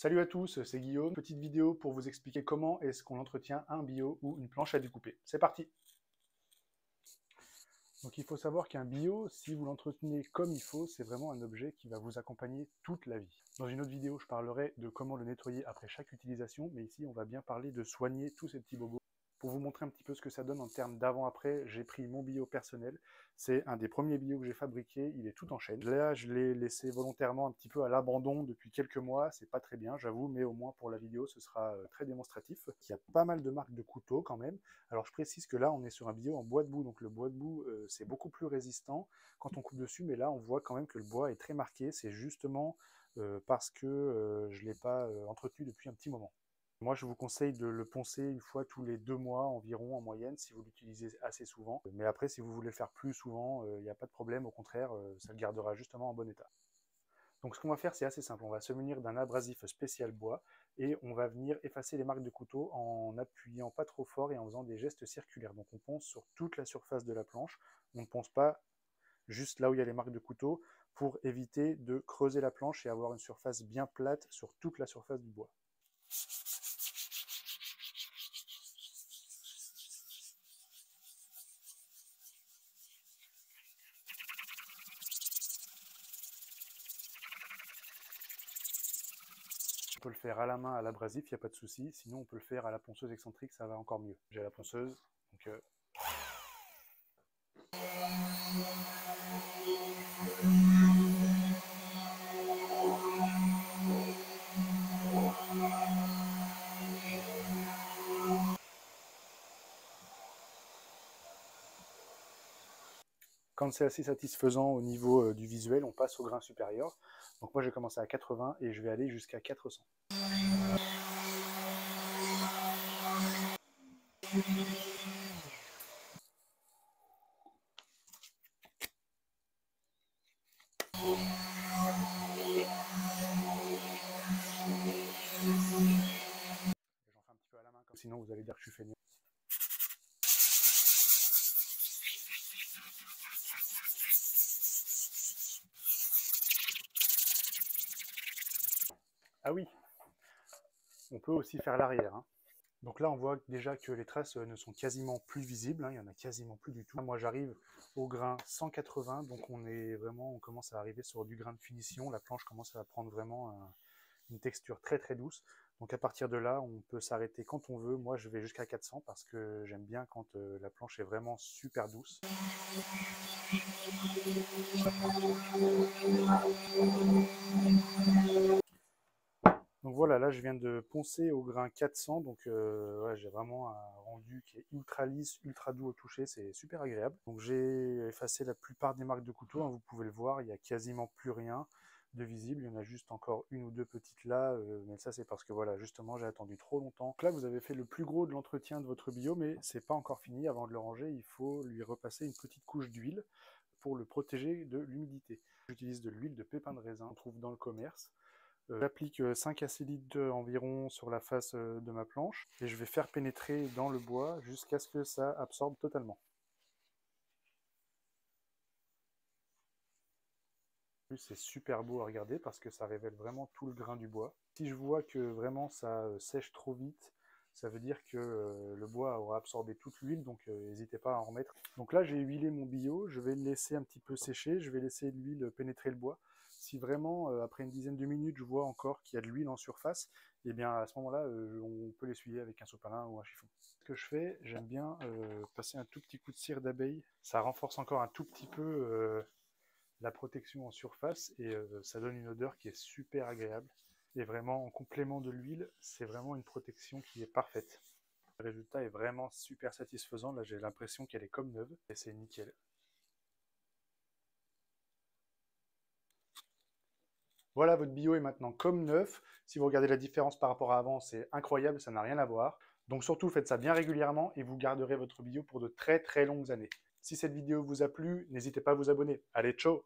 Salut à tous, c'est Guillaume. Petite vidéo pour vous expliquer comment est-ce qu'on entretient un bio ou une planche à découper. C'est parti! Donc il faut savoir qu'un bio, si vous l'entretenez comme il faut, c'est vraiment un objet qui va vous accompagner toute la vie. Dans une autre vidéo, je parlerai de comment le nettoyer après chaque utilisation, mais ici on va bien parler de soigner tous ces petits bobos. Pour vous montrer un petit peu ce que ça donne en termes d'avant-après, j'ai pris mon bio personnel. C'est un des premiers bios que j'ai fabriqué, il est tout en chaîne. Là, je l'ai laissé volontairement un petit peu à l'abandon depuis quelques mois, c'est pas très bien, j'avoue, mais au moins pour la vidéo, ce sera très démonstratif. Il y a pas mal de marques de couteaux quand même. Alors je précise que là, on est sur un bio en bois de boue, donc le bois de boue, c'est beaucoup plus résistant quand on coupe dessus, mais là, on voit quand même que le bois est très marqué. C'est justement parce que je ne l'ai pas entretenu depuis un petit moment. Moi, je vous conseille de le poncer une fois tous les 2 mois environ en moyenne, si vous l'utilisez assez souvent. Mais après, si vous voulez le faire plus souvent, il n'y a pas de problème. Au contraire, ça le gardera justement en bon état. Donc ce qu'on va faire, c'est assez simple. On va se munir d'un abrasif spécial bois et on va venir effacer les marques de couteau en appuyant pas trop fort et en faisant des gestes circulaires. Donc on ponce sur toute la surface de la planche. On ne ponce pas juste là où il y a les marques de couteau pour éviter de creuser la planche et avoir une surface bien plate sur toute la surface du bois. On peut le faire à la main, à l'abrasif, il n'y a pas de souci. Sinon, on peut le faire à la ponceuse excentrique, ça va encore mieux. J'ai la ponceuse, donc... Quand c'est assez satisfaisant au niveau du visuel, on passe au grain supérieur. Donc moi, j'ai commencé à 80 et je vais aller jusqu'à 400. J'en fais un petit peu à la main, sinon vous allez dire que je suis feignant. Ah oui, on peut aussi faire l'arrière. Hein. Donc là, on voit déjà que les traces ne sont quasiment plus visibles, hein, il n'y en a quasiment plus du tout. Moi, j'arrive au grain 180, donc on commence à arriver sur du grain de finition. La planche commence à prendre vraiment une texture très très douce. Donc à partir de là, on peut s'arrêter quand on veut. Moi, je vais jusqu'à 400 parce que j'aime bien quand la planche est vraiment super douce. Donc voilà, là je viens de poncer au grain 400, donc ouais, j'ai vraiment un rendu qui est ultra lisse, ultra doux au toucher, c'est super agréable. Donc j'ai effacé la plupart des marques de couteau, hein, vous pouvez le voir, il n'y a quasiment plus rien de visible, il y en a juste encore une ou deux petites là, mais ça c'est parce que voilà, justement j'ai attendu trop longtemps. Donc là vous avez fait le plus gros de l'entretien de votre bio, mais c'est pas encore fini. Avant de le ranger, il faut lui repasser une petite couche d'huile pour le protéger de l'humidité. J'utilise de l'huile de pépins de raisin, on trouve dans le commerce. J'applique 5 à 6 litres environ sur la face de ma planche et je vais faire pénétrer dans le bois jusqu'à ce que ça absorbe totalement. C'est super beau à regarder parce que ça révèle vraiment tout le grain du bois. Si je vois que vraiment ça sèche trop vite, ça veut dire que le bois aura absorbé toute l'huile, donc n'hésitez pas à en remettre. Donc là j'ai huilé mon bio, je vais le laisser un petit peu sécher, je vais laisser l'huile pénétrer le bois. Si vraiment après une dizaine de minutes je vois encore qu'il y a de l'huile en surface, et bien à ce moment-là on peut l'essuyer avec un sopalin ou un chiffon. Ce que je fais, j'aime bien passer un tout petit coup de cire d'abeille, ça renforce encore un tout petit peu la protection en surface et ça donne une odeur qui est super agréable. Et vraiment en complément de l'huile, c'est vraiment une protection qui est parfaite. Le résultat est vraiment super satisfaisant, là j'ai l'impression qu'elle est comme neuve et c'est nickel. Voilà, votre bio est maintenant comme neuf. Si vous regardez la différence par rapport à avant, c'est incroyable, ça n'a rien à voir. Donc surtout, faites ça bien régulièrement et vous garderez votre bio pour de très très longues années. Si cette vidéo vous a plu, n'hésitez pas à vous abonner. Allez, ciao!